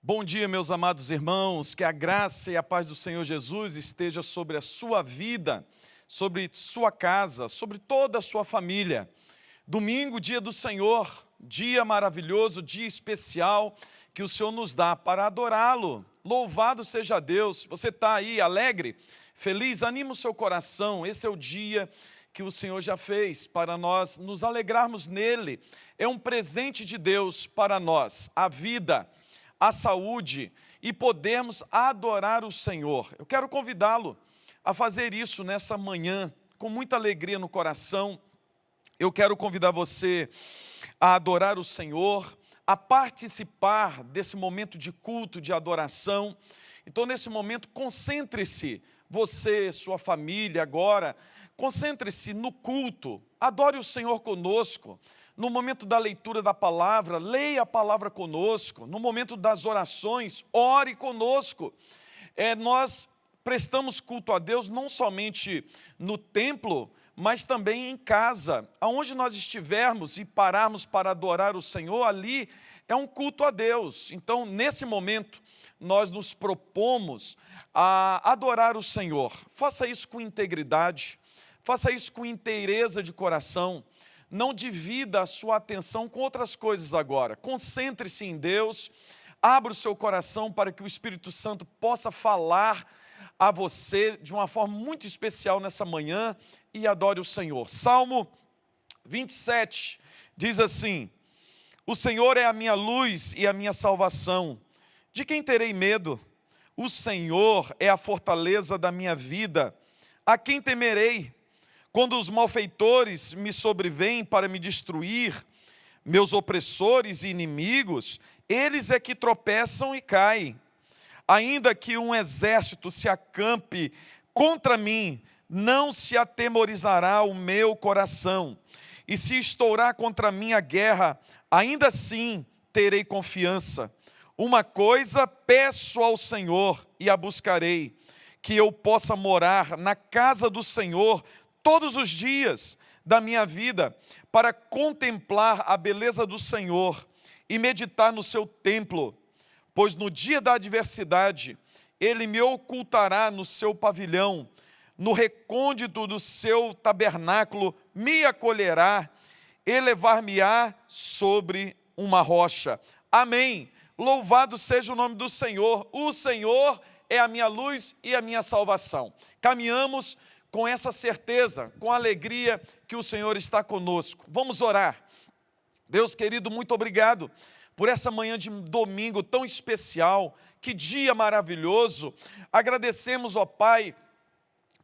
Bom dia, meus amados irmãos, que a graça e a paz do Senhor Jesus esteja sobre a sua vida, sobre sua casa, sobre toda a sua família. Domingo, dia do Senhor, dia maravilhoso, dia especial que o Senhor nos dá para adorá-lo. Louvado seja Deus. Você está aí alegre, feliz? Anima o seu coração. Esse é o dia que o Senhor já fez para nós nos alegrarmos nele. É um presente de Deus para nós, a vida, a saúde e podermos adorar o Senhor. Eu quero convidá-lo a fazer isso nessa manhã, com muita alegria no coração. Eu quero convidar você a adorar o Senhor, a participar desse momento de culto, de adoração. Então, nesse momento, concentre-se, você, sua família agora, concentre-se no culto, adore o Senhor conosco. No momento da leitura da palavra, leia a palavra conosco. No momento das orações, ore conosco. Nós prestamos culto a Deus não somente no templo, mas também em casa. Aonde nós estivermos e pararmos para adorar o Senhor, ali é um culto a Deus. Então, nesse momento, nós nos propomos a adorar o Senhor. Faça isso com integridade, faça isso com inteireza de coração. Não divida a sua atenção com outras coisas agora. Concentre-se em Deus, abra o seu coração para que o Espírito Santo possa falar a você de uma forma muito especial nessa manhã e adore o Senhor. Salmo 27 diz assim: o Senhor é a minha luz e a minha salvação. De quem terei medo? O Senhor é a fortaleza da minha vida. A quem temerei? Quando os malfeitores me sobrevêm para me destruir, meus opressores e inimigos, eles é que tropeçam e caem. Ainda que um exército se acampe contra mim, não se atemorizará o meu coração. E se estourar contra mim a guerra, ainda assim terei confiança. Uma coisa peço ao Senhor e a buscarei, que eu possa morar na casa do Senhor todos os dias da minha vida, para contemplar a beleza do Senhor e meditar no seu templo, pois no dia da adversidade, Ele me ocultará no seu pavilhão, no recôndito do seu tabernáculo me acolherá, elevar-me-á sobre uma rocha. Amém. Louvado seja o nome do Senhor. O Senhor é a minha luz e a minha salvação. Caminhamos com essa certeza, com a alegria que o Senhor está conosco. Vamos orar. Deus querido, muito obrigado por essa manhã de domingo tão especial, que dia maravilhoso. Agradecemos, ó Pai,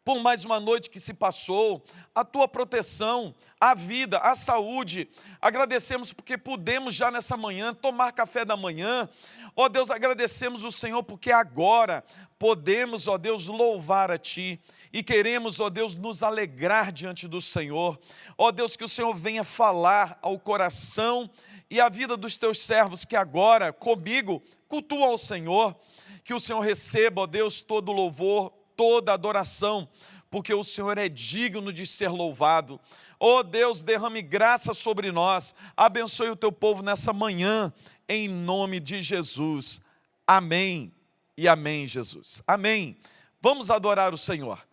por mais uma noite que se passou, a Tua proteção, a vida, a saúde. Agradecemos porque pudemos já nessa manhã tomar café da manhã. Ó Deus, agradecemos o Senhor porque agora podemos, ó Deus, louvar a Ti. E queremos, ó Deus, nos alegrar diante do Senhor. Ó Deus, que o Senhor venha falar ao coração e à vida dos Teus servos que agora, comigo, cultuam ao Senhor. Que o Senhor receba, ó Deus, todo louvor, toda adoração, porque o Senhor é digno de ser louvado. Ó Deus, derrame graça sobre nós. Abençoe o Teu povo nessa manhã, em nome de Jesus. Amém e amém, Jesus. Amém. Vamos adorar o Senhor.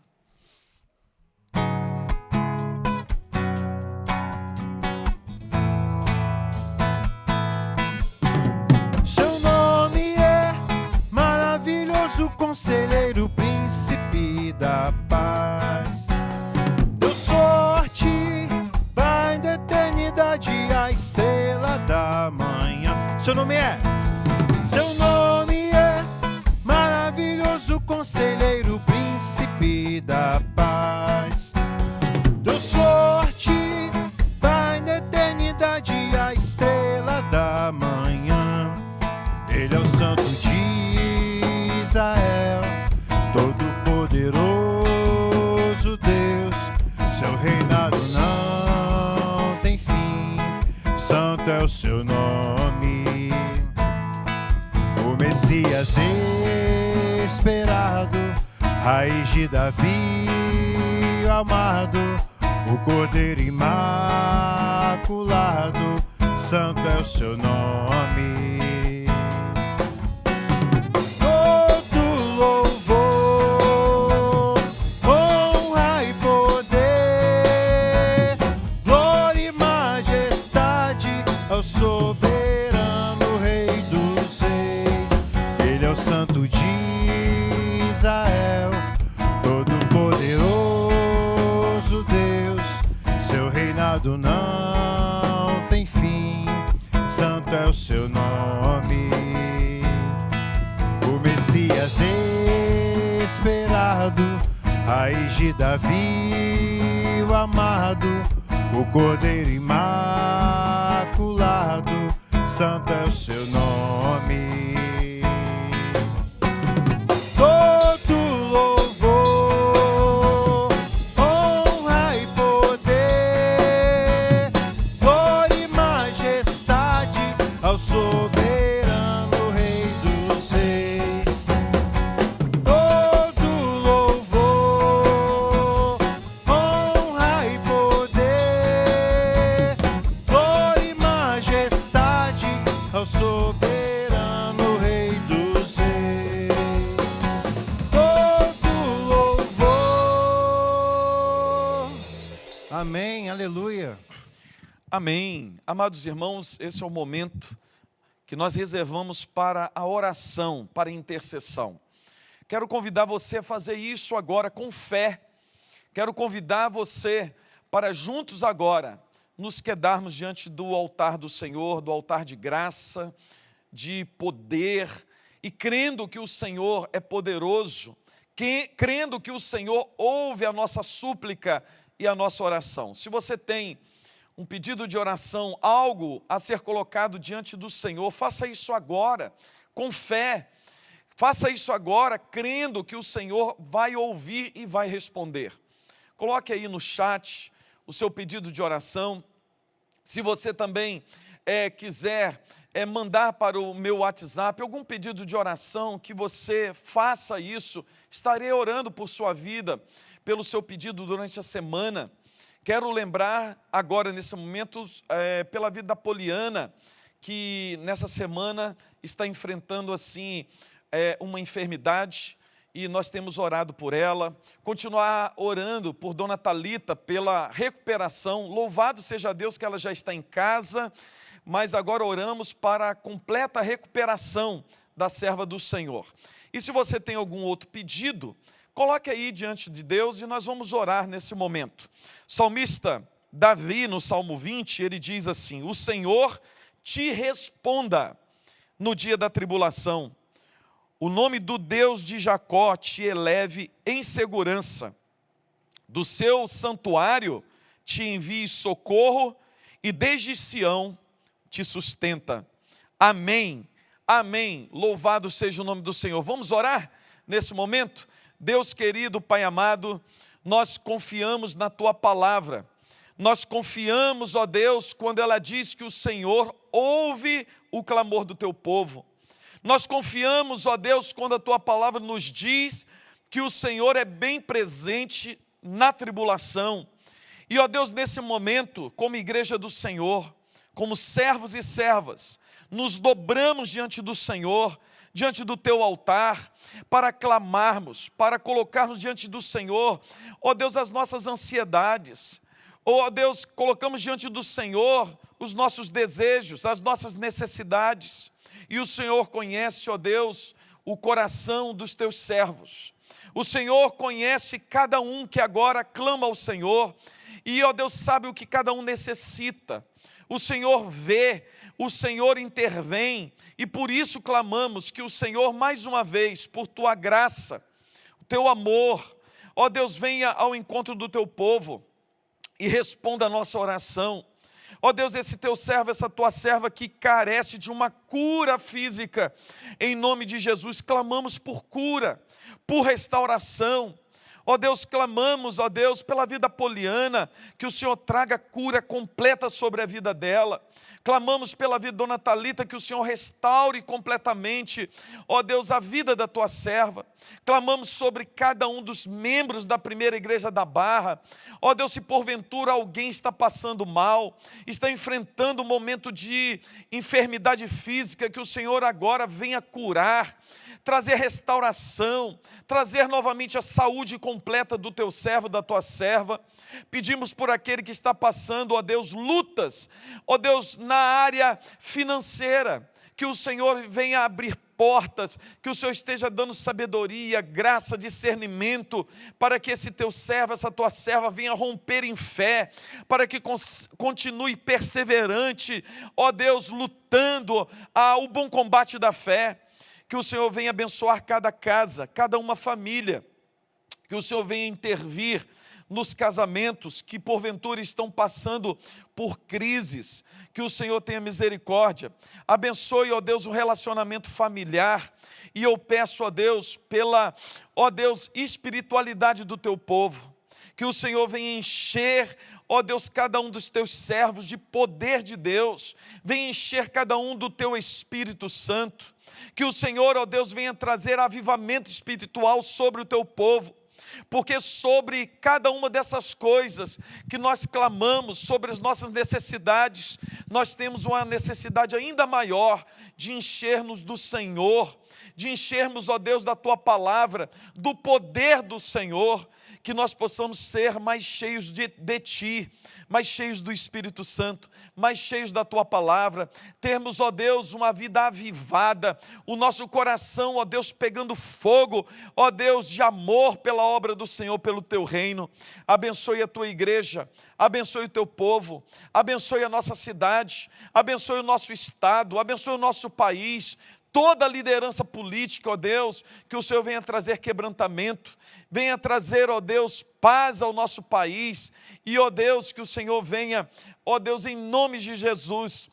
Conselheiro, príncipe da paz, Deus forte, Pai da eternidade, a estrela da manhã. Seu nome é maravilhoso, conselheiro, príncipe da paz, Deus forte, Pai da eternidade, a estrela da manhã. Ele é o santo de Israel, todo-poderoso Deus, seu reinado não tem fim, santo é o seu nome. O Messias esperado, raiz de Davi, amado, o Cordeiro imaculado, santo é o seu nome. Messias esperado, raiz de Davi, o amado, o Cordeiro imaculado, santo é o seu nome. Todo louvor, honra e poder, glória e majestade ao soberano Rei dos Reis. Todo louvor, honra e poder, glória e majestade ao soberano Rei dos Reis. Todo louvor. Amém, aleluia. Amém. Amados irmãos, esse é o momento que nós reservamos para a oração, para a intercessão. Quero convidar você a fazer isso agora com fé. Quero convidar você para juntos agora nos quedarmos diante do altar do Senhor, do altar de graça, de poder, e crendo que o Senhor é poderoso, crendo que o Senhor ouve a nossa súplica e a nossa oração. Se você tem um pedido de oração, algo a ser colocado diante do Senhor, faça isso agora, com fé. Faça isso agora, crendo que o Senhor vai ouvir e vai responder. Coloque aí no chat o seu pedido de oração. Se você também quiser mandar para o meu WhatsApp algum pedido de oração, que você faça isso. Estarei orando por sua vida, pelo seu pedido durante a semana. Quero lembrar agora, nesse momento, pela vida da Poliana, que nessa semana está enfrentando assim uma enfermidade, e nós temos orado por ela. Continuar orando por Dona Thalita pela recuperação. Louvado seja Deus que ela já está em casa, mas agora oramos para a completa recuperação da serva do Senhor. E se você tem algum outro pedido, coloque aí diante de Deus e nós vamos orar nesse momento. O salmista Davi, no Salmo 20, ele diz assim: o Senhor te responda no dia da tribulação. O nome do Deus de Jacó te eleve em segurança. Do seu santuário te envie socorro e desde Sião te sustenta. Amém, amém. Louvado seja o nome do Senhor. Vamos orar nesse momento? Deus querido, Pai amado, nós confiamos na Tua palavra. Nós confiamos, ó Deus, quando ela diz que o Senhor ouve o clamor do Teu povo. Nós confiamos, ó Deus, quando a Tua palavra nos diz que o Senhor é bem presente na tribulação. E, ó Deus, nesse momento, como igreja do Senhor, como servos e servas, nos dobramos diante do Senhor, diante do Teu altar, para clamarmos, para colocarmos diante do Senhor, ó Deus, as nossas ansiedades. Ó Deus, colocamos diante do Senhor os nossos desejos, as nossas necessidades. E o Senhor conhece, ó Deus, o coração dos Teus servos. O Senhor conhece cada um que agora clama ao Senhor. E, ó Deus, sabe o que cada um necessita. O Senhor vê, o Senhor intervém. E por isso clamamos que o Senhor, mais uma vez, por Tua graça, o Teu amor, ó Deus, venha ao encontro do Teu povo e responda a nossa oração. Ó Deus, esse Teu servo, essa Tua serva que carece de uma cura física, em nome de Jesus, clamamos por cura, por restauração. Ó Deus, clamamos, ó Deus, pela vida Poliana, que o Senhor traga cura completa sobre a vida dela. Clamamos pela vida de Dona Thalita, que o Senhor restaure completamente, ó Deus, a vida da Tua serva. Clamamos sobre cada um dos membros da primeira igreja da Barra. Ó Deus, se porventura alguém está passando mal, está enfrentando um momento de enfermidade física, que o Senhor agora venha curar, trazer restauração, trazer novamente a saúde completa do Teu servo, da Tua serva. Pedimos por aquele que está passando, ó Deus, lutas, ó Deus, na área financeira, que o Senhor venha abrir portas, que o Senhor esteja dando sabedoria, graça, discernimento, para que esse Teu servo, essa Tua serva venha romper em fé, para que continue perseverante, ó Deus, lutando o bom combate da fé. Que o Senhor venha abençoar cada casa, cada uma família. Que o Senhor venha intervir nos casamentos que porventura estão passando por crises. Que o Senhor tenha misericórdia. Abençoe, ó Deus, o relacionamento familiar. E eu peço, ó Deus, pela, ó Deus, espiritualidade do teu povo. Que o Senhor venha encher, ó Deus, cada um dos teus servos de poder de Deus. Venha encher cada um do teu Espírito Santo. Que o Senhor, ó Deus, venha trazer avivamento espiritual sobre o teu povo. Porque sobre cada uma dessas coisas que nós clamamos, sobre as nossas necessidades, nós temos uma necessidade ainda maior de enchermos do Senhor, de enchermos, ó Deus, da Tua palavra, do poder do Senhor, que nós possamos ser mais cheios de Ti, mais cheios do Espírito Santo, mais cheios da Tua palavra, termos, ó Deus, uma vida avivada, o nosso coração, ó Deus, pegando fogo, ó Deus, de amor pela obra do Senhor, pelo Teu reino. Abençoe a Tua igreja, abençoe o Teu povo, abençoe a nossa cidade, abençoe o nosso estado, abençoe o nosso país, toda a liderança política, ó Deus, que o Senhor venha trazer quebrantamento, venha trazer, ó Deus, paz ao nosso país, e, ó Deus, que o Senhor venha, ó Deus, em nome de Jesus,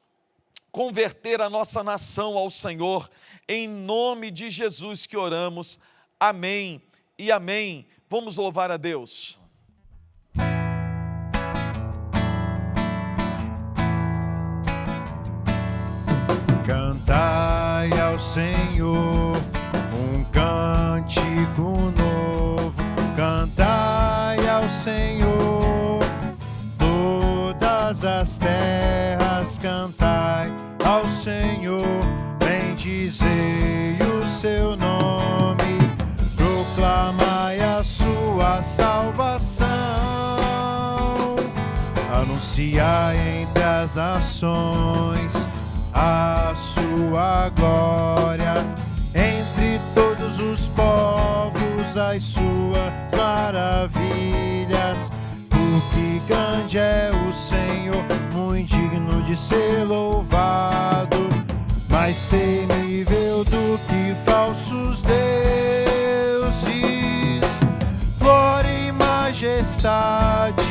converter a nossa nação ao Senhor, em nome de Jesus que oramos, amém e amém. Vamos louvar a Deus. Cantai ao Senhor um cântico novo, cantai ao Senhor todas as terras, cantai ao Senhor, bendizei o seu nome, proclamai a sua salvação, anunciai entre as nações a sua glória, entre todos os povos as suas maravilhas, porque grande é o Senhor, muito digno de ser louvado, mais temível do que falsos deuses, glória e majestade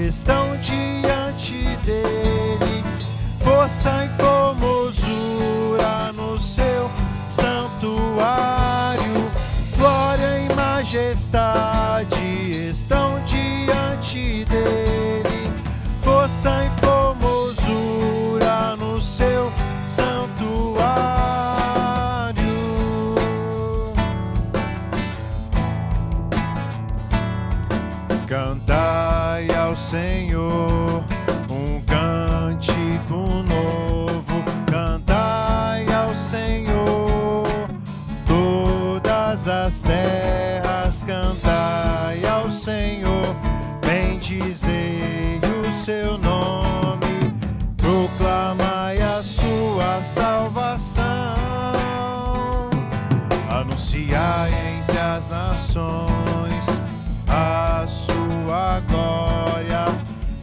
estão diante dele, força e formosura no seu santuário, glória e majestade estão diante dele, força e formosura no seu santuário. Cantai ao Senhor um cântico novo, cantai ao Senhor todas as terras, cantai ao Senhor, bendizei o seu nome, proclamai a sua salvação, anunciai entre as nações a sua glória,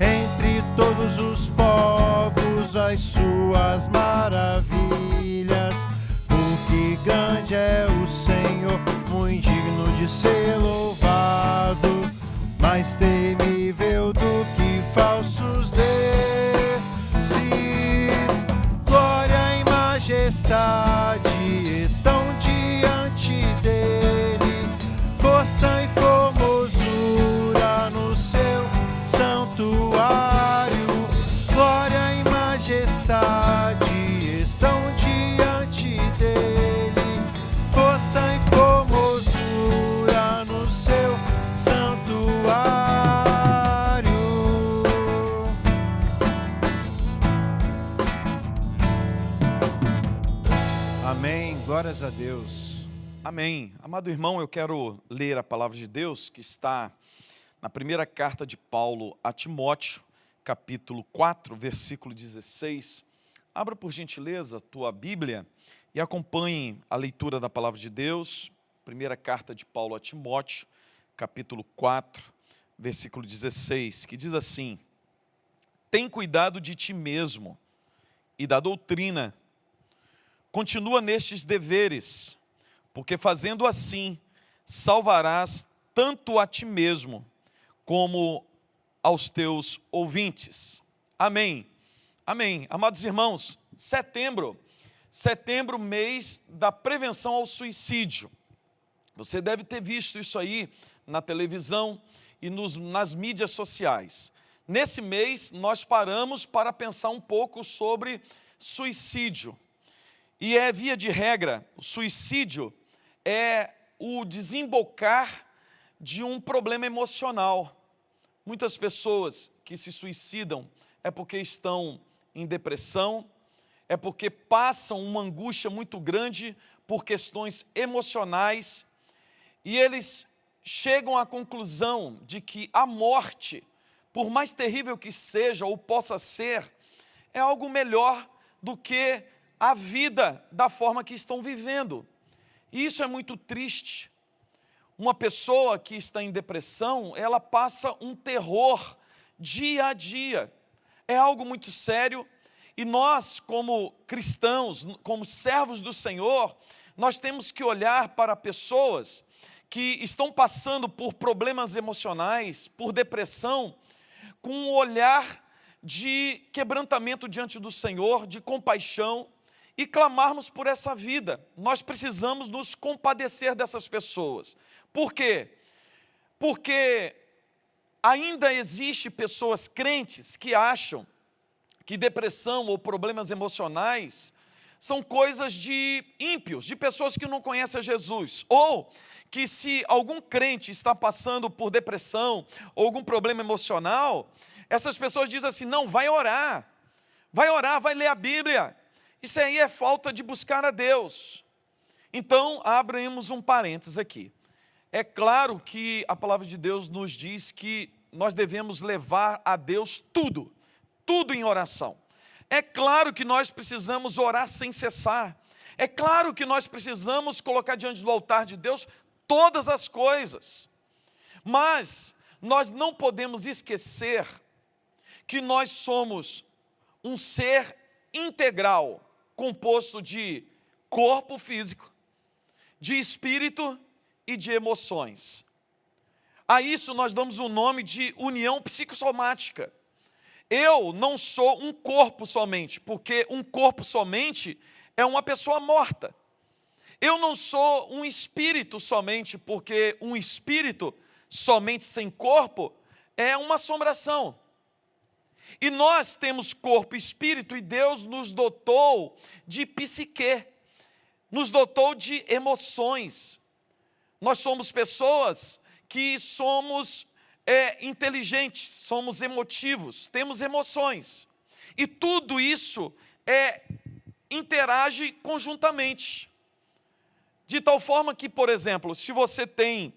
entre todos os povos as suas maravilhas, porque grande é o Senhor, muito digno de ser louvado, mais temível do que falsos deuses, glória e majestade estão diante dele, força e formosura no seu santuário, glória e majestade estão diante dele, força e formosura no seu santuário. Amém, glórias a Deus. Amém. Amado irmão, eu quero ler a palavra de Deus que está na primeira carta de Paulo a Timóteo, capítulo 4, versículo 16. Abra por gentileza a tua Bíblia e acompanhe a leitura da palavra de Deus. Primeira carta de Paulo a Timóteo, capítulo 4, versículo 16, que diz assim: tem cuidado de ti mesmo e da doutrina, continua nestes deveres, porque fazendo assim, salvarás tanto a ti mesmo, como aos teus ouvintes. Amém. Amém. Amados irmãos, setembro, mês da prevenção ao suicídio. Você deve ter visto isso aí na televisão e nas mídias sociais. Nesse mês, nós paramos para pensar um pouco sobre suicídio. E via de regra, o suicídio é o desembocar de um problema emocional. Muitas pessoas que se suicidam é porque estão em depressão, é porque passam uma angústia muito grande por questões emocionais, e eles chegam à conclusão de que a morte, por mais terrível que seja ou possa ser, é algo melhor do que a vida da forma que estão vivendo. E isso é muito triste. Uma pessoa que está em depressão, ela passa um terror dia a dia. É algo muito sério, e nós, como cristãos, como servos do Senhor, nós temos que olhar para pessoas que estão passando por problemas emocionais, por depressão, com um olhar de quebrantamento diante do Senhor, de compaixão, e clamarmos por essa vida. Nós precisamos nos compadecer dessas pessoas. Por quê? Porque ainda existe pessoas crentes que acham que depressão ou problemas emocionais são coisas de ímpios, de pessoas que não conhecem a Jesus, ou que se algum crente está passando por depressão ou algum problema emocional, essas pessoas dizem assim, não, vai orar, vai ler a Bíblia. Isso aí é falta de buscar a Deus. Então, abrimos um parênteses aqui. É claro que a palavra de Deus nos diz que nós devemos levar a Deus tudo em oração. É claro que nós precisamos orar sem cessar. É claro que nós precisamos colocar diante do altar de Deus todas as coisas. Mas nós não podemos esquecer que nós somos um ser integral, composto de corpo físico, de espírito e de emoções. A isso nós damos o nome de união psicossomática. Eu não sou um corpo somente, porque um corpo somente é uma pessoa morta. Eu não sou um espírito somente, porque um espírito somente sem corpo é uma assombração. E nós temos corpo e espírito, e Deus nos dotou de psique, nos dotou de emoções. Nós somos pessoas que somos inteligentes, somos emotivos, temos emoções. E tudo isso interage conjuntamente. De tal forma que, por exemplo, se você tem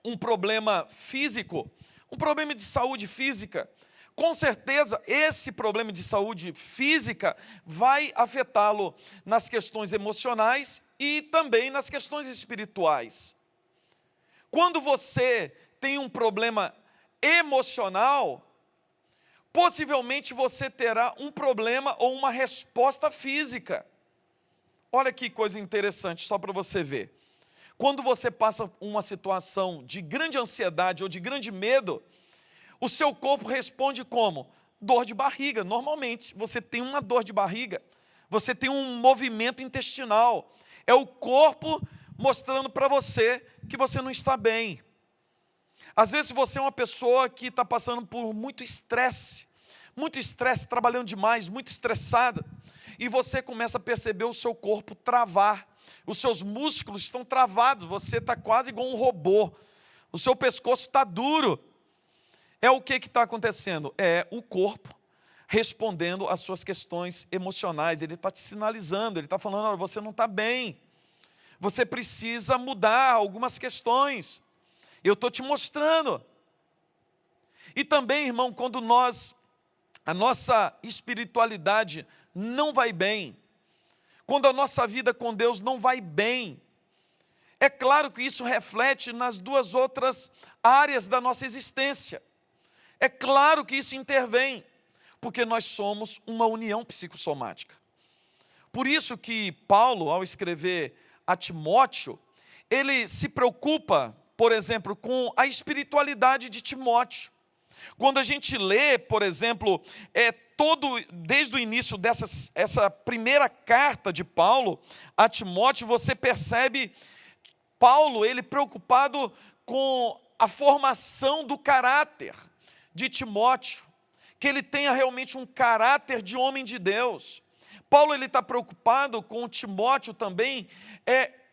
um problema físico, um problema de saúde física, com certeza esse problema de saúde física vai afetá-lo nas questões emocionais e também nas questões espirituais. Quando você tem um problema emocional, possivelmente você terá um problema ou uma resposta física. Olha que coisa interessante, só para você ver. Quando você passa uma situação de grande ansiedade ou de grande medo, o seu corpo responde como? Dor de barriga. Normalmente, você tem uma dor de barriga, você tem um movimento intestinal. É o corpo mostrando para você que você não está bem. Às vezes você é uma pessoa que está passando por muito estresse, trabalhando demais, muito estressada, e você começa a perceber o seu corpo travar, os seus músculos estão travados, você está quase igual um robô, o seu pescoço está duro. É o que está acontecendo? É o corpo respondendo às suas questões emocionais, ele está te sinalizando, ele está falando, olha, você não está bem, você precisa mudar algumas questões, eu estou te mostrando. E também, irmão, quando a nossa espiritualidade não vai bem, quando a nossa vida com Deus não vai bem, é claro que isso reflete nas duas outras áreas da nossa existência. É claro que isso intervém, porque nós somos uma união psicossomática. Por isso que Paulo, ao escrever a Timóteo, ele se preocupa, por exemplo, com a espiritualidade de Timóteo. Quando a gente lê, por exemplo, desde o início essa primeira carta de Paulo a Timóteo, você percebe Paulo, ele preocupado com a formação do caráter de Timóteo, que ele tenha realmente um caráter de homem de Deus. Paulo está preocupado com Timóteo também,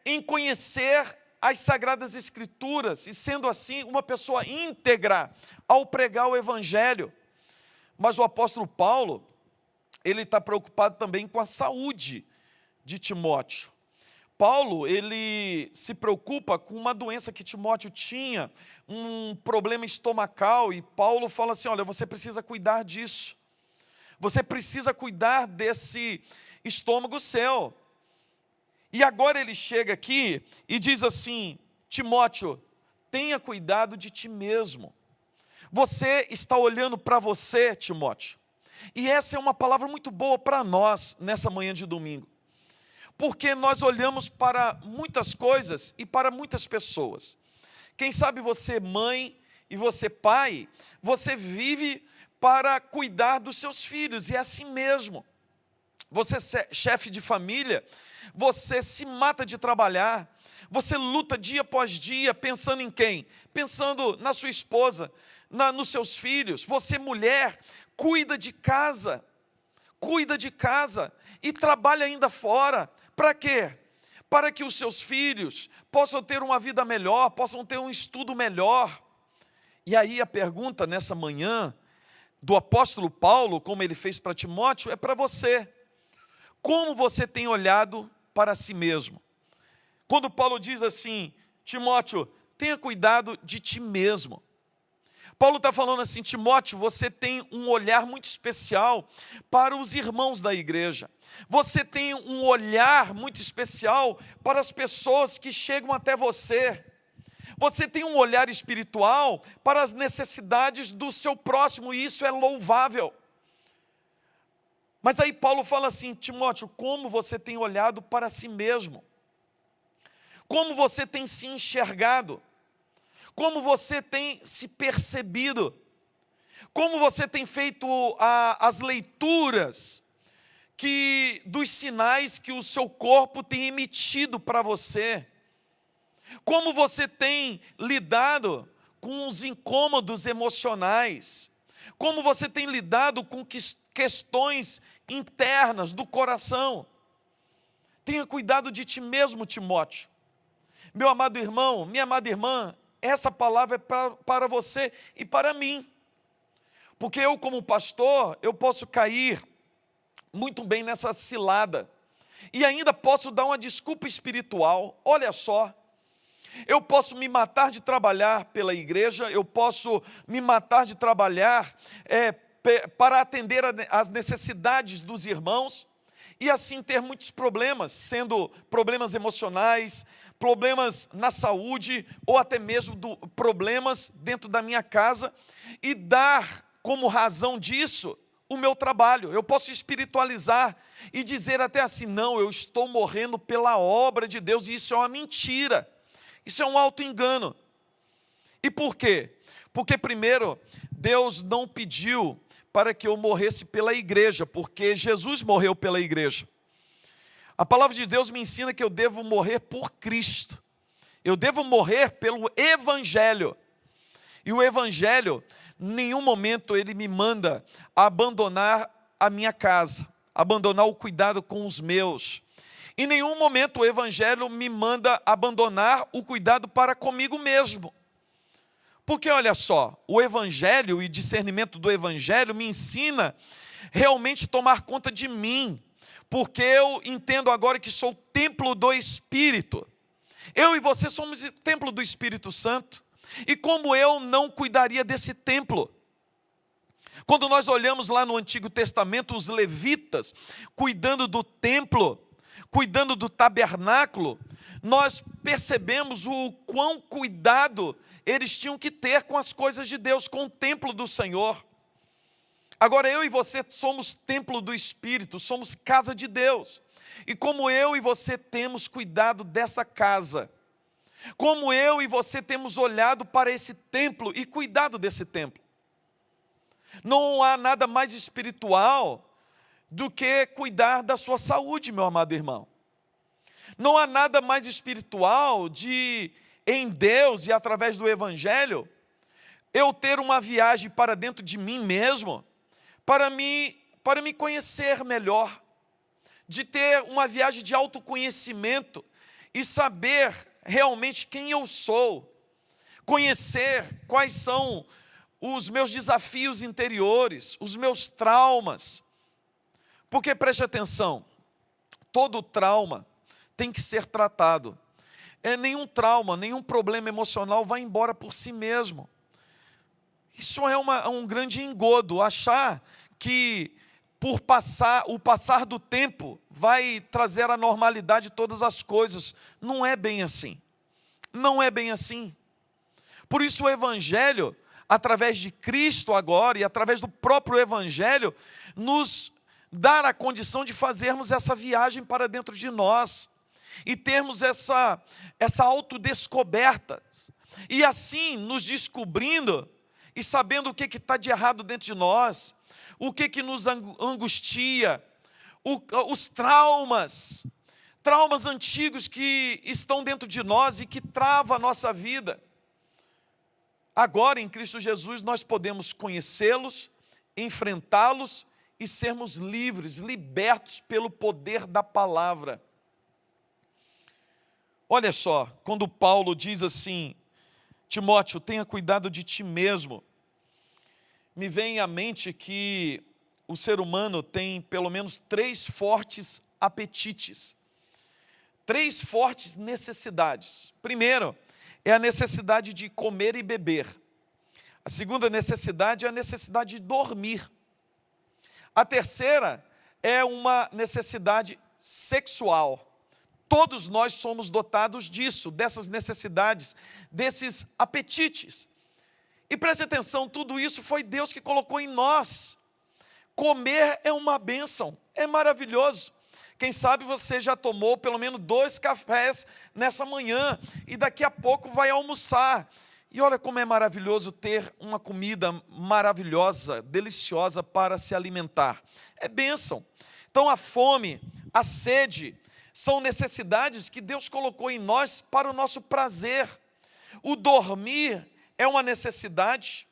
em conhecer as Sagradas Escrituras, e sendo assim, uma pessoa íntegra ao pregar o Evangelho. Mas o apóstolo Paulo, ele está preocupado também com a saúde de Timóteo. Paulo, ele se preocupa com uma doença que Timóteo tinha, um problema estomacal, e Paulo fala assim, olha, você precisa cuidar disso. Você precisa cuidar desse estômago seu. E agora ele chega aqui e diz assim, Timóteo, tenha cuidado de ti mesmo. Você está olhando para você, Timóteo. E essa é uma palavra muito boa para nós nessa manhã de domingo. Porque nós olhamos para muitas coisas e para muitas pessoas. Quem sabe você mãe e você pai, você vive para cuidar dos seus filhos, e é assim mesmo. Você é chefe de família, você se mata de trabalhar, você luta dia após dia, pensando em quem? Pensando na sua esposa, nos seus filhos. Você, mulher, cuida de casa e trabalha ainda fora. Para quê? Para que os seus filhos possam ter uma vida melhor, possam ter um estudo melhor. E aí a pergunta nessa manhã do apóstolo Paulo, como ele fez para Timóteo, é para você. Como você tem olhado para si mesmo? Quando Paulo diz assim, Timóteo, tenha cuidado de ti mesmo. Paulo está falando assim, Timóteo, você tem um olhar muito especial para os irmãos da igreja. Você tem um olhar muito especial para as pessoas que chegam até você. Você tem um olhar espiritual para as necessidades do seu próximo, e isso é louvável. Mas aí Paulo fala assim, Timóteo, como você tem olhado para si mesmo? Como você tem se enxergado? Como você tem se percebido? Como você tem feito as leituras dos sinais que o seu corpo tem emitido para você? Como você tem lidado com os incômodos emocionais? Como você tem lidado com questões internas do coração? Tenha cuidado de ti mesmo, Timóteo. Meu amado irmão, minha amada irmã, essa palavra é para você e para mim. Porque eu, como pastor, eu posso cair muito bem nessa cilada. E ainda posso dar uma desculpa espiritual. Olha só, eu posso me matar de trabalhar pela igreja, eu posso me matar de trabalhar para atender às necessidades dos irmãos, e assim ter muitos problemas, sendo problemas emocionais, problemas na saúde, ou até mesmo problemas dentro da minha casa, e dar como razão disso o meu trabalho. Eu posso espiritualizar e dizer até assim, não, eu estou morrendo pela obra de Deus, e isso é uma mentira, isso é um auto-engano. E por quê? Porque primeiro, Deus não pediu para que eu morresse pela igreja, porque Jesus morreu pela igreja. A palavra de Deus me ensina que eu devo morrer por Cristo. Eu devo morrer pelo Evangelho. E o Evangelho, em nenhum momento ele me manda abandonar a minha casa, abandonar o cuidado com os meus. Em nenhum momento o Evangelho me manda abandonar o cuidado para comigo mesmo. Porque olha só, o Evangelho e o discernimento do Evangelho me ensina realmente tomar conta de mim, porque eu entendo agora que sou templo do Espírito. Eu e você somos templo do Espírito Santo, e como eu não cuidaria desse templo? Quando nós olhamos lá no Antigo Testamento, os levitas cuidando do templo, cuidando do tabernáculo, nós percebemos o quão cuidado eles tinham que ter com as coisas de Deus, com o templo do Senhor. Agora eu e você somos templo do Espírito, somos casa de Deus. E como eu e você temos cuidado dessa casa, como eu e você temos olhado para esse templo e cuidado desse templo. Não há nada mais espiritual do que cuidar da sua saúde, meu amado irmão. Não há nada mais espiritual de, em Deus e através do Evangelho, eu ter uma viagem para dentro de mim mesmo, para me conhecer melhor, de ter uma viagem de autoconhecimento e saber realmente quem eu sou, conhecer quais são os meus desafios interiores, os meus traumas. Porque preste atenção, todo trauma tem que ser tratado. Nenhum trauma, nenhum problema emocional vai embora por si mesmo. Isso é um grande engodo, achar que o passar do tempo vai trazer a normalidade de todas as coisas. Não é bem assim. Não é bem assim. Por isso o Evangelho, através de Cristo agora e através do próprio Evangelho, nos dá a condição de fazermos essa viagem para dentro de nós e termos essa autodescoberta. E assim, nos descobrindo e sabendo o que está de errado dentro de nós, o que nos angustia, os traumas antigos que estão dentro de nós e que travam a nossa vida. Agora, em Cristo Jesus, nós podemos conhecê-los, enfrentá-los e sermos livres, libertos pelo poder da palavra. Olha só, quando Paulo diz assim, Timóteo, tenha cuidado de ti mesmo, me vem à mente que o ser humano tem pelo menos 3 fortes apetites, 3 fortes necessidades. Primeiro, é a necessidade de comer e beber. A segunda necessidade é a necessidade de dormir. A terceira é uma necessidade sexual. Todos nós somos dotados disso, dessas necessidades, desses apetites. E preste atenção, tudo isso foi Deus que colocou em nós. Comer é uma bênção, é maravilhoso. Quem sabe você já tomou pelo menos 2 cafés nessa manhã e daqui a pouco vai almoçar. E olha como é maravilhoso ter uma comida maravilhosa, deliciosa para se alimentar. É bênção. Então a fome, a sede, são necessidades que Deus colocou em nós para o nosso prazer. O dormir é uma necessidade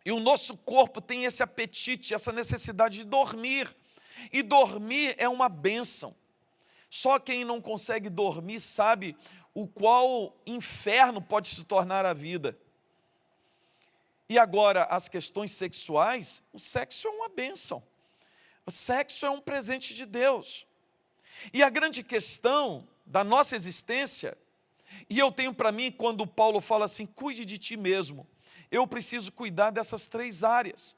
e o nosso corpo tem esse apetite, essa necessidade de dormir. E dormir é uma bênção. Só quem não consegue dormir sabe o qual inferno pode se tornar a vida. E agora, as questões sexuais, o sexo é uma bênção. O sexo é um presente de Deus. E a grande questão da nossa existência, e eu tenho para mim, quando Paulo fala assim, cuide de ti mesmo, eu preciso cuidar dessas 3 áreas.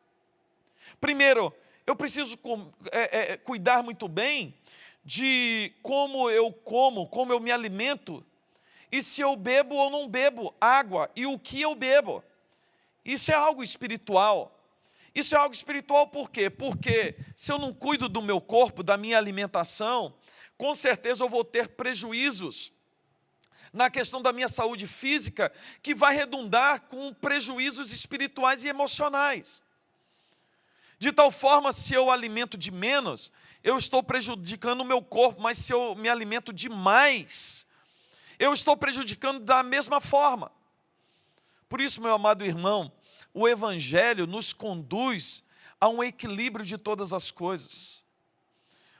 Primeiro, eu preciso cuidar muito bem de como eu me alimento, e se eu bebo ou não bebo água, e o que eu bebo. Isso é algo espiritual. Isso é algo espiritual por quê? Porque se eu não cuido do meu corpo, da minha alimentação, com certeza eu vou ter prejuízos na questão da minha saúde física, que vai redundar com prejuízos espirituais e emocionais. De tal forma, se eu alimento de menos, eu estou prejudicando o meu corpo, mas se eu me alimento demais, eu estou prejudicando da mesma forma. Por isso, meu amado irmão, o Evangelho nos conduz a um equilíbrio de todas as coisas.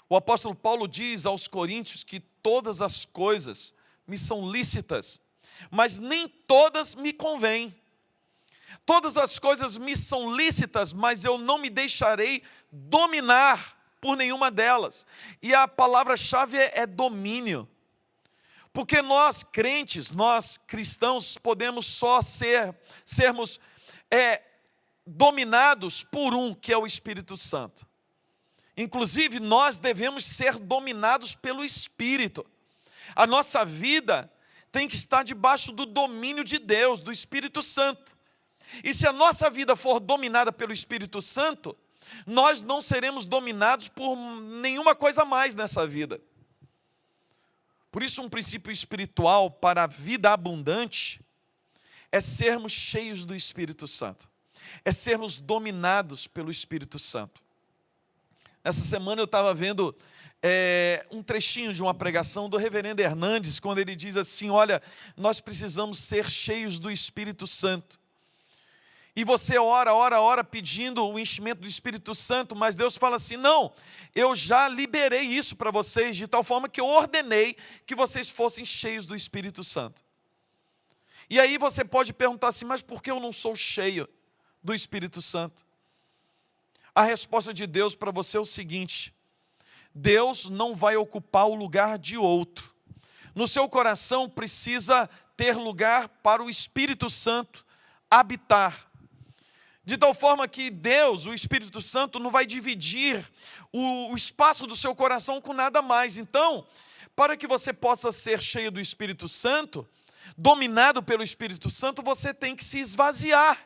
O apóstolo Paulo diz aos coríntios que todas as coisas me são lícitas, mas nem todas me convêm. Todas as coisas me são lícitas, mas eu não me deixarei dominar por nenhuma delas. E a palavra-chave é domínio. Porque nós crentes, nós cristãos, podemos só sermos dominados por um, que é o Espírito Santo. Inclusive, nós devemos ser dominados pelo Espírito. A nossa vida tem que estar debaixo do domínio de Deus, do Espírito Santo. E se a nossa vida for dominada pelo Espírito Santo, nós não seremos dominados por nenhuma coisa mais nessa vida. Por isso, um princípio espiritual para a vida abundante é sermos cheios do Espírito Santo, é sermos dominados pelo Espírito Santo. Essa semana eu estava vendo um trechinho de uma pregação do reverendo Hernandes, quando ele diz assim: olha, nós precisamos ser cheios do Espírito Santo. E você ora pedindo o enchimento do Espírito Santo, mas Deus fala assim: não, eu já liberei isso para vocês, de tal forma que eu ordenei que vocês fossem cheios do Espírito Santo. E aí você pode perguntar assim: mas por que eu não sou cheio do Espírito Santo? A resposta de Deus para você é o seguinte: Deus não vai ocupar o lugar de outro. No seu coração precisa ter lugar para o Espírito Santo habitar. De tal forma que Deus, o Espírito Santo, não vai dividir o espaço do seu coração com nada mais. Então, para que você possa ser cheio do Espírito Santo, dominado pelo Espírito Santo, você tem que se esvaziar.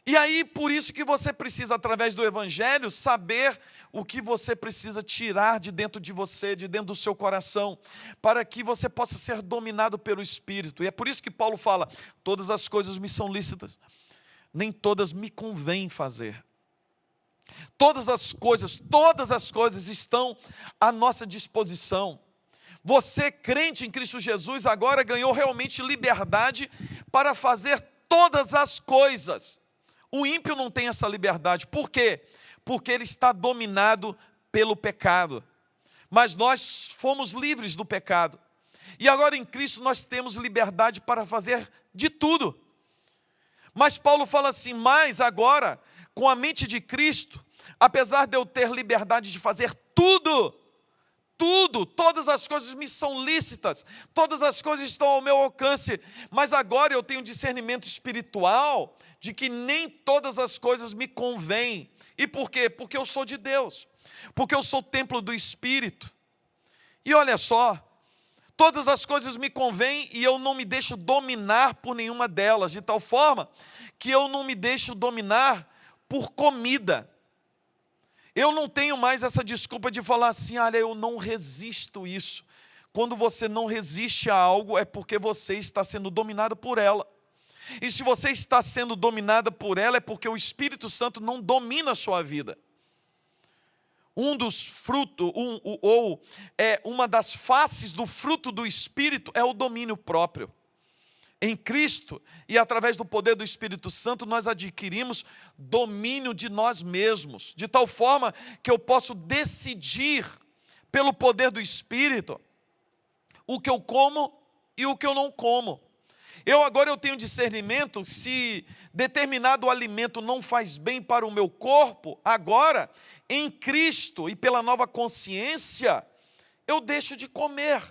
E aí, por isso que você precisa, através do Evangelho, saber o que você precisa tirar de dentro de você, de dentro do seu coração, para que você possa ser dominado pelo Espírito. E é por isso que Paulo fala: todas as coisas me são lícitas, nem todas me convém fazer. Todas as coisas estão à nossa disposição. Você, crente em Cristo Jesus, agora ganhou realmente liberdade para fazer todas as coisas. O ímpio não tem essa liberdade. Por quê? Porque ele está dominado pelo pecado. Mas nós fomos livres do pecado. E agora em Cristo nós temos liberdade para fazer de tudo. Mas Paulo fala assim: mas agora, com a mente de Cristo, apesar de eu ter liberdade de fazer tudo, todas as coisas me são lícitas, todas as coisas estão ao meu alcance, mas agora eu tenho discernimento espiritual de que nem todas as coisas me convêm. E por quê? Porque eu sou de Deus, porque eu sou templo do Espírito. E olha só, todas as coisas me convêm e eu não me deixo dominar por nenhuma delas, de tal forma que eu não me deixo dominar por comida. Eu não tenho mais essa desculpa de falar assim: olha, eu não resisto isso. Quando você não resiste a algo, é porque você está sendo dominado por ela. E se você está sendo dominada por ela, é porque o Espírito Santo não domina a sua vida. Um dos frutos, uma das faces do fruto do Espírito é o domínio próprio. Em Cristo e através do poder do Espírito Santo, nós adquirimos domínio de nós mesmos, de tal forma que eu posso decidir, pelo poder do Espírito, o que eu como e o que eu não como. Agora eu tenho discernimento: se determinado alimento não faz bem para o meu corpo, agora, em Cristo e pela nova consciência, eu deixo de comer.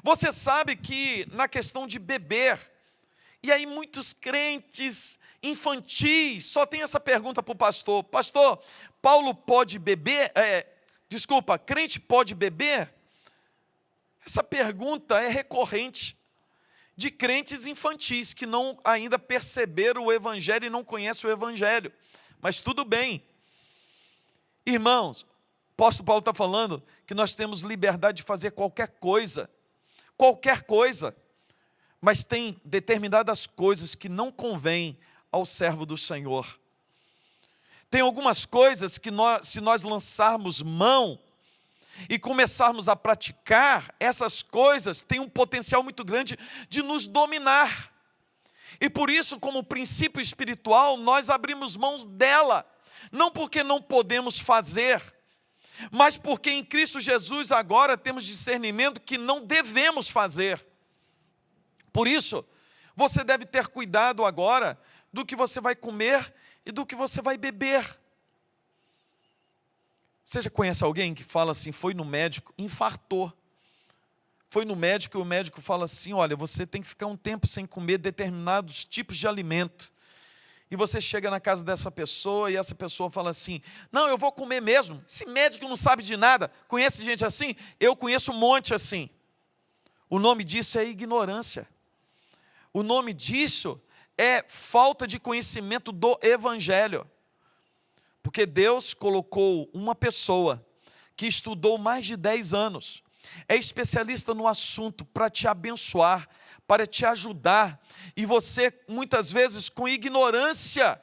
Você sabe que na questão de beber, e aí muitos crentes infantis só tem essa pergunta para o pastor: pastor, Paulo pode beber? Crente pode beber? Essa pergunta é recorrente de crentes infantis que não ainda perceberam o Evangelho e não conhecem o Evangelho. Mas tudo bem. Irmãos, o apóstolo Paulo está falando que nós temos liberdade de fazer qualquer coisa, mas tem determinadas coisas que não convêm ao servo do Senhor. Tem algumas coisas que se nós lançarmos mão e começarmos a praticar, essas coisas têm um potencial muito grande de nos dominar. E por isso, como princípio espiritual, nós abrimos mãos dela, não porque não podemos fazer, mas porque em Cristo Jesus agora temos discernimento que não devemos fazer. Por isso, você deve ter cuidado agora do que você vai comer e do que você vai beber. Você já conhece alguém que fala assim: foi no médico, infartou. Foi no médico e o médico fala assim: olha, você tem que ficar um tempo sem comer determinados tipos de alimento. E você chega na casa dessa pessoa e essa pessoa fala assim: não, eu vou comer mesmo. Esse médico não sabe de nada. Conhece gente assim? Eu conheço um monte assim. O nome disso é ignorância. O nome disso é falta de conhecimento do Evangelho. Porque Deus colocou uma pessoa que estudou mais de 10 anos, é especialista no assunto para te abençoar, para te ajudar, e você muitas vezes com ignorância,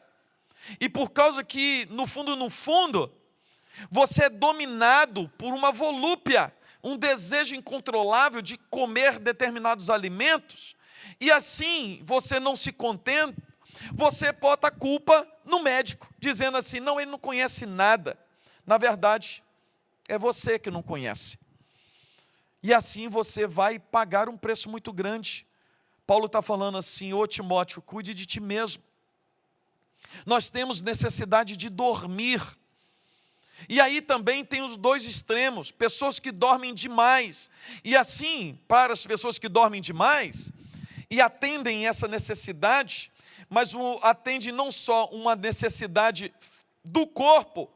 e por causa que no fundo, você é dominado por uma volúpia, um desejo incontrolável de comer determinados alimentos, e assim você não se contenta, você bota a culpa no médico, dizendo assim, não, ele não conhece nada. Na verdade, é você que não conhece. E assim você vai pagar um preço muito grande. Paulo está falando assim, ô Timóteo, cuide de ti mesmo. Nós temos necessidade de dormir. E aí também tem os dois extremos, pessoas que dormem demais. E assim, para as pessoas que dormem demais e atendem essa necessidade, mas atendem não só uma necessidade do corpo,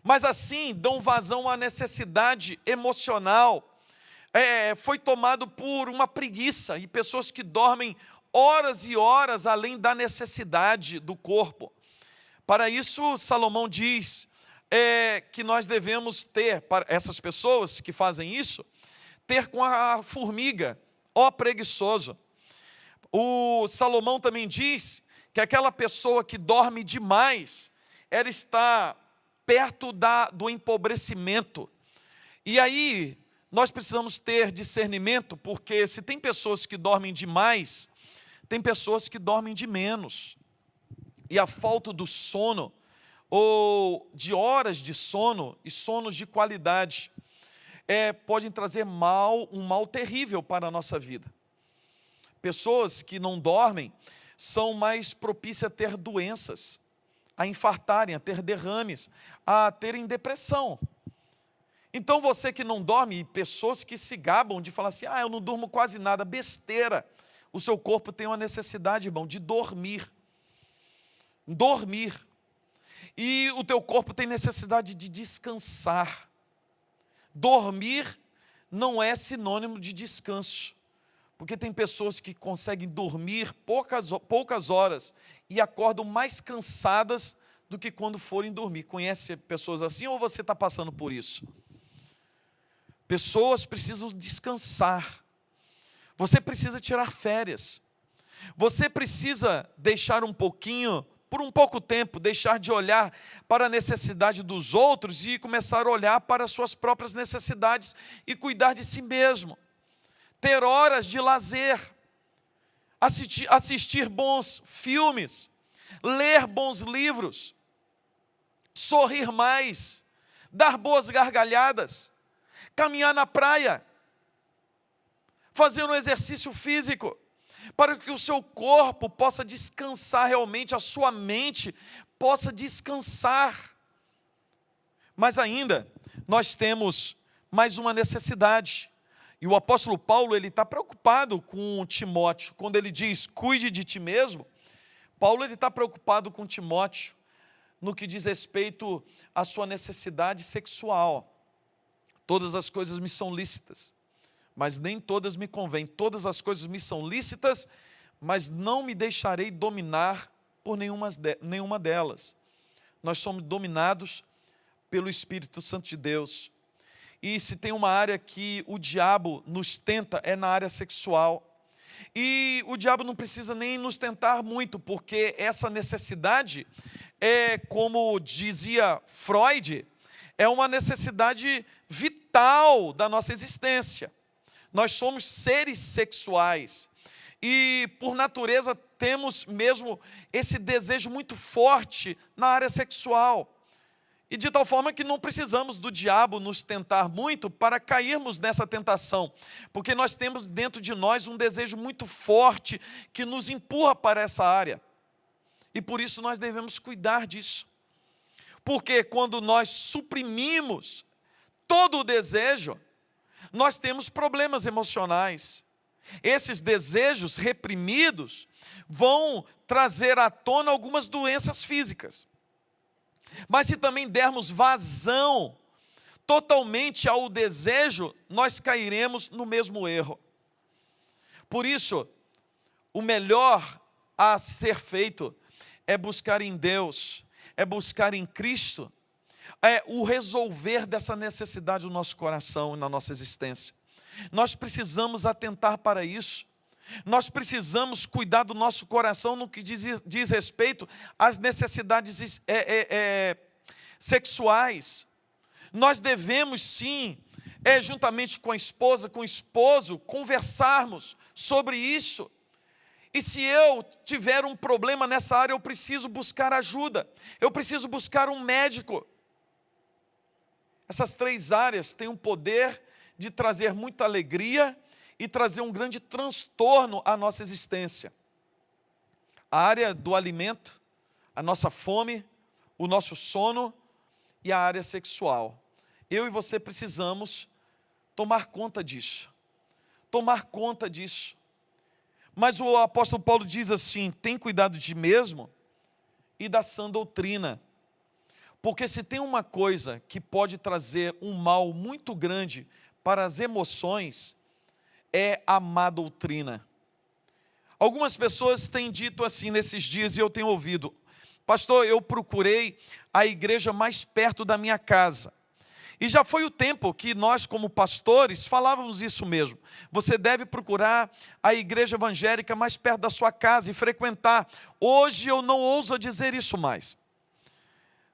mas assim dão vazão à necessidade emocional. Foi tomado por uma preguiça, e pessoas que dormem horas e horas além da necessidade do corpo. Para isso, Salomão diz que nós devemos ter, para essas pessoas que fazem isso, ter com a formiga, ó preguiçoso. O Salomão também diz que aquela pessoa que dorme demais, ela está perto do empobrecimento. E aí, nós precisamos ter discernimento, porque se tem pessoas que dormem demais, tem pessoas que dormem de menos. E a falta do sono, ou de horas de sono, e sonos de qualidade, podem trazer um mal terrível para a nossa vida. Pessoas que não dormem são mais propícias a ter doenças, a infartarem, a ter derrames, a terem depressão. Então você que não dorme, e pessoas que se gabam de falar assim, eu não durmo quase nada, besteira. O seu corpo tem uma necessidade, irmão, de dormir. Dormir. E o teu corpo tem necessidade de descansar. Dormir não é sinônimo de descanso. Porque tem pessoas que conseguem dormir poucas horas e acordam mais cansadas do que quando forem dormir. Conhece pessoas assim ou você está passando por isso? Pessoas precisam descansar. Você precisa tirar férias. Você precisa deixar um pouquinho, por um pouco tempo, deixar de olhar para a necessidade dos outros e começar a olhar para as suas próprias necessidades e cuidar de si mesmo. Ter horas de lazer, assistir bons filmes, ler bons livros, sorrir mais, dar boas gargalhadas, caminhar na praia, fazer um exercício físico, para que o seu corpo possa descansar realmente, a sua mente possa descansar. Mas ainda, nós temos mais uma necessidade. E o apóstolo Paulo, ele está preocupado com Timóteo. Quando ele diz, cuide de ti mesmo, Paulo está preocupado com Timóteo no que diz respeito à sua necessidade sexual. Todas as coisas me são lícitas, mas nem todas me convêm. Todas as coisas me são lícitas, mas não me deixarei dominar por nenhuma delas. Nós somos dominados pelo Espírito Santo de Deus. E se tem uma área que o diabo nos tenta, é na área sexual. E o diabo não precisa nem nos tentar muito, porque essa necessidade como dizia Freud, é uma necessidade vital da nossa existência. Nós somos seres sexuais e, por natureza, temos mesmo esse desejo muito forte na área sexual. E de tal forma que não precisamos do diabo nos tentar muito para cairmos nessa tentação, porque nós temos dentro de nós um desejo muito forte que nos empurra para essa área. E por isso nós devemos cuidar disso. Porque quando nós suprimimos todo o desejo, nós temos problemas emocionais. Esses desejos reprimidos vão trazer à tona algumas doenças físicas. Mas se também dermos vazão totalmente ao desejo, nós cairemos no mesmo erro. Por isso, o melhor a ser feito é buscar em Deus, é buscar em Cristo, o resolver dessa necessidade do nosso coração e na nossa existência. Nós precisamos atentar para isso. Nós precisamos cuidar do nosso coração no que diz respeito às necessidades sexuais. Nós devemos sim, juntamente com a esposa, com o esposo, conversarmos sobre isso. E se eu tiver um problema nessa área, eu preciso buscar ajuda. Eu preciso buscar um médico. Essas 3 áreas têm o poder de trazer muita alegria e trazer um grande transtorno à nossa existência. A área do alimento, a nossa fome, o nosso sono e a área sexual. Eu e você precisamos tomar conta disso. Tomar conta disso. Mas o apóstolo Paulo diz assim: tem cuidado de ti mesmo e da sã doutrina. Porque se tem uma coisa que pode trazer um mal muito grande para as emoções, é a má doutrina. Algumas pessoas têm dito assim nesses dias, e eu tenho ouvido: pastor, eu procurei a igreja mais perto da minha casa. E já foi o tempo que nós, como pastores, falávamos isso mesmo. Você deve procurar a igreja evangélica mais perto da sua casa e frequentar. Hoje eu não ouso dizer isso mais.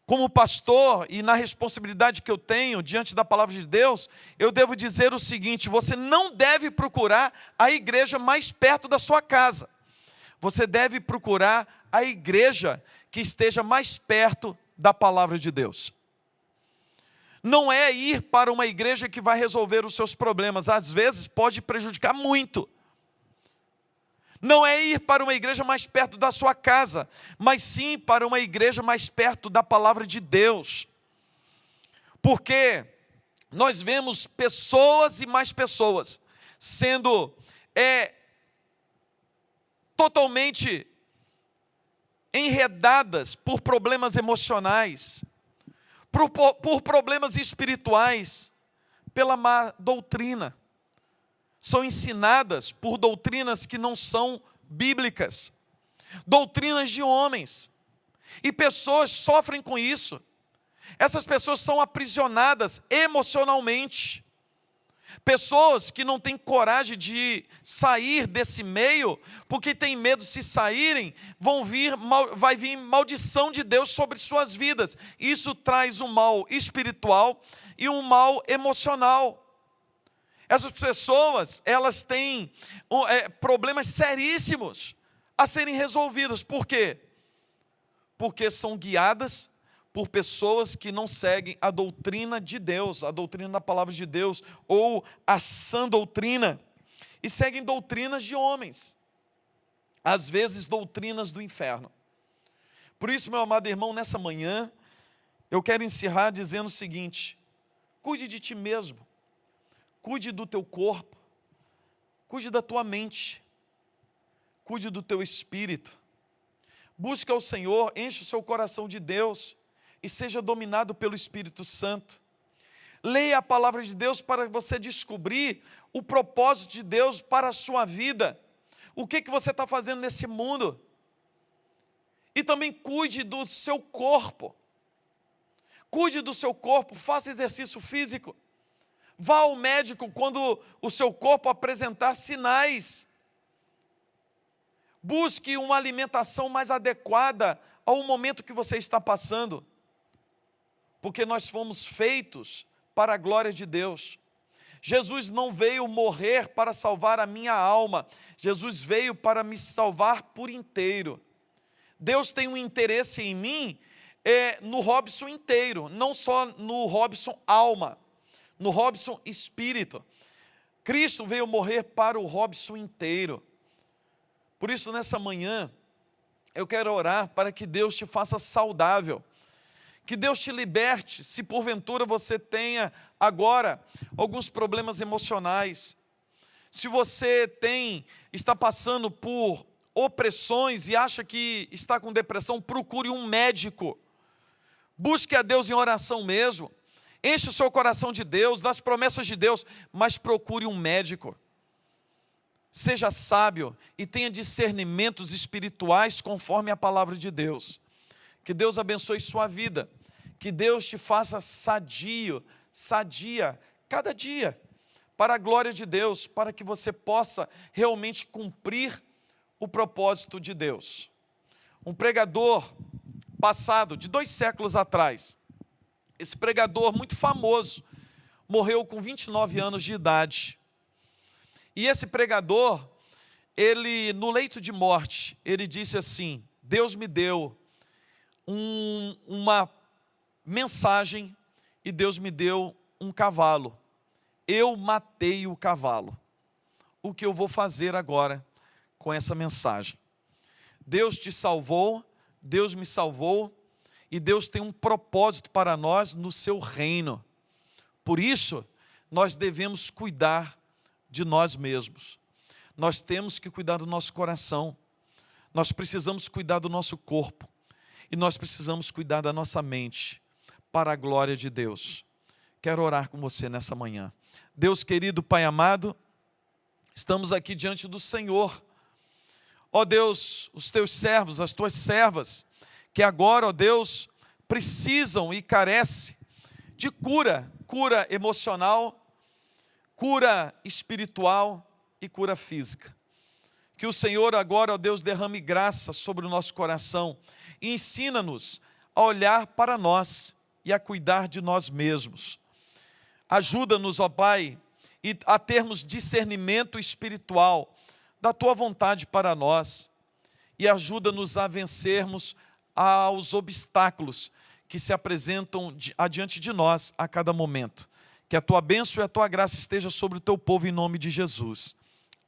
Como pastor e na responsabilidade que eu tenho diante da palavra de Deus, eu devo dizer o seguinte: você não deve procurar a igreja mais perto da sua casa. Você deve procurar a igreja que esteja mais perto da palavra de Deus. Não é ir para uma igreja que vai resolver os seus problemas, às vezes pode prejudicar muito. Não é ir para uma igreja mais perto da sua casa, mas sim para uma igreja mais perto da palavra de Deus. Porque nós vemos pessoas e mais pessoas sendo totalmente enredadas por problemas emocionais, por problemas espirituais, pela má doutrina. São ensinadas por doutrinas que não são bíblicas, doutrinas de homens, e pessoas sofrem com isso. Essas pessoas são aprisionadas emocionalmente. Pessoas que não têm coragem de sair desse meio, porque têm medo, se saírem, vai vir maldição de Deus sobre suas vidas. Isso traz um mal espiritual e um mal emocional. Essas pessoas, elas têm problemas seríssimos a serem resolvidos. Por quê? Porque são guiadas por pessoas que não seguem a doutrina de Deus, a doutrina da palavra de Deus, ou a sã doutrina, e seguem doutrinas de homens, às vezes doutrinas do inferno. Por isso, meu amado irmão, nessa manhã, eu quero encerrar dizendo o seguinte: cuide de ti mesmo, cuide do teu corpo, cuide da tua mente, cuide do teu espírito, busque ao Senhor, enche o seu coração de Deus, e seja dominado pelo Espírito Santo. Leia a palavra de Deus para você descobrir o propósito de Deus para a sua vida. O que você está fazendo nesse mundo? E também cuide do seu corpo. Cuide do seu corpo, faça exercício físico. Vá ao médico quando o seu corpo apresentar sinais. Busque uma alimentação mais adequada ao momento que você está passando. Porque nós fomos feitos para a glória de Deus. Jesus não veio morrer para salvar a minha alma. Jesus veio para me salvar por inteiro. Deus tem um interesse em mim, no Robson inteiro, não só no Robson alma, no Robson espírito. Cristo veio morrer para o Robson inteiro. Por isso, nessa manhã, eu quero orar para que Deus te faça saudável. Que Deus te liberte, se porventura você tenha agora alguns problemas emocionais. Se você está passando por opressões e acha que está com depressão, procure um médico. Busque a Deus em oração mesmo. Enche o seu coração de Deus, das promessas de Deus, mas procure um médico. Seja sábio e tenha discernimentos espirituais conforme a palavra de Deus. Que Deus abençoe sua vida. Que Deus te faça sadia cada dia, para a glória de Deus, para que você possa realmente cumprir o propósito de Deus. Um pregador passado, de 2 séculos atrás, esse pregador muito famoso, morreu com 29 anos de idade. E esse pregador, ele, no leito de morte, ele disse assim: Deus me deu uma mensagem e Deus me deu um cavalo. Eu matei o cavalo. O que eu vou fazer agora com essa mensagem? Deus te salvou, Deus me salvou, e Deus tem um propósito para nós no seu reino. Por isso, nós devemos cuidar de nós mesmos. Nós temos que cuidar do nosso coração. Nós precisamos cuidar do nosso corpo. E nós precisamos cuidar da nossa mente, para a glória de Deus. Quero orar com você nessa manhã. Deus querido, Pai amado, estamos aqui diante do Senhor. Ó Deus, os teus servos, as tuas servas, que agora, ó Deus, precisam e carecem de cura emocional, cura espiritual e cura física. Que o Senhor agora, ó Deus, derrame graça sobre o nosso coração e ensina-nos a olhar para nós e a cuidar de nós mesmos. Ajuda-nos, ó Pai, a termos discernimento espiritual da Tua vontade para nós e ajuda-nos a vencermos aos obstáculos que se apresentam adiante de nós a cada momento. Que a Tua bênção e a Tua graça esteja sobre o Teu povo em nome de Jesus.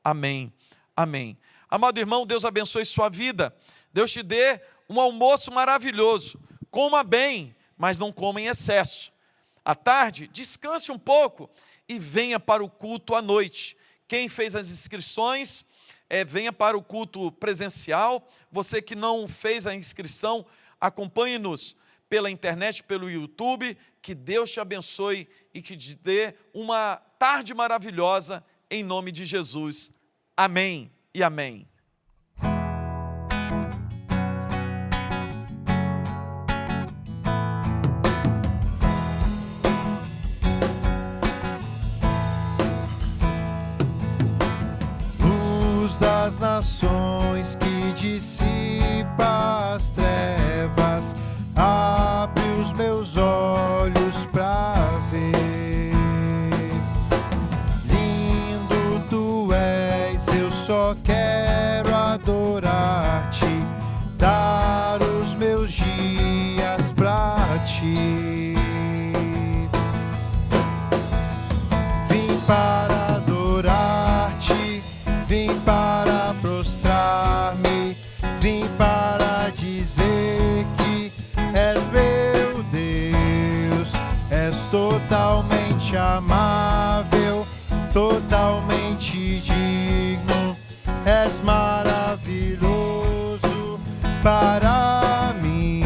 Amém. Amém. Amado irmão, Deus abençoe sua vida. Deus te dê um almoço maravilhoso. Coma bem, mas não coma em excesso. À tarde, descanse um pouco e venha para o culto à noite. Quem fez as inscrições, venha para o culto presencial. Você que não fez a inscrição, acompanhe-nos pela internet, pelo YouTube. Que Deus te abençoe e que te dê uma tarde maravilhosa em nome de Jesus. Amém e amém. Das nações que dissipa as trevas, abre os meus olhos para ver. Lindo tu és, eu só quero adorar-te, dar os meus dias para ti. Vim para adorar-te, vim para prostrar-me, vim para dizer que és meu Deus, és totalmente amável, totalmente digno, és maravilhoso para mim.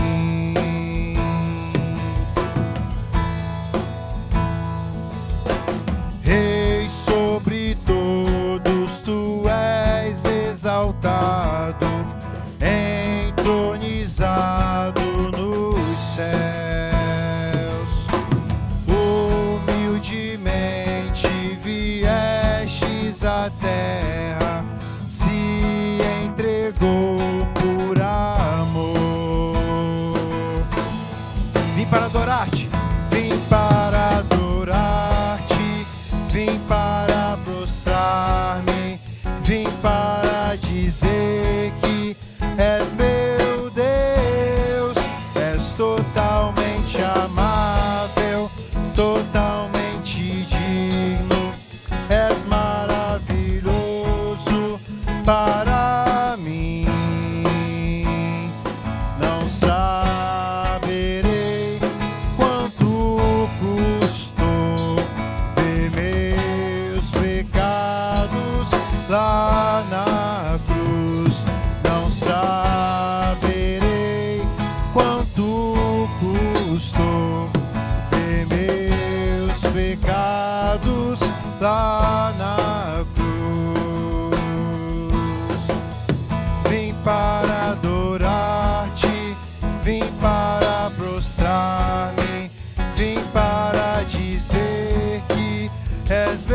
Rei sobre todos, tu és exaltado, entronizado nos céus. Humildemente viestes à terra, se entregou por amor. Vim para adorar-te, vim para adorar-te, vim para prostrar-me, vim para dizer que és meu Deus, és totalmente amável, totalmente digno, és maravilhoso para mim. Não saberei quanto custou ver meus pecados lá na cruz. Não saberei quanto custou ver meus pecados lá na cruz. Vim para adorar-te, vim para prostrar-me, és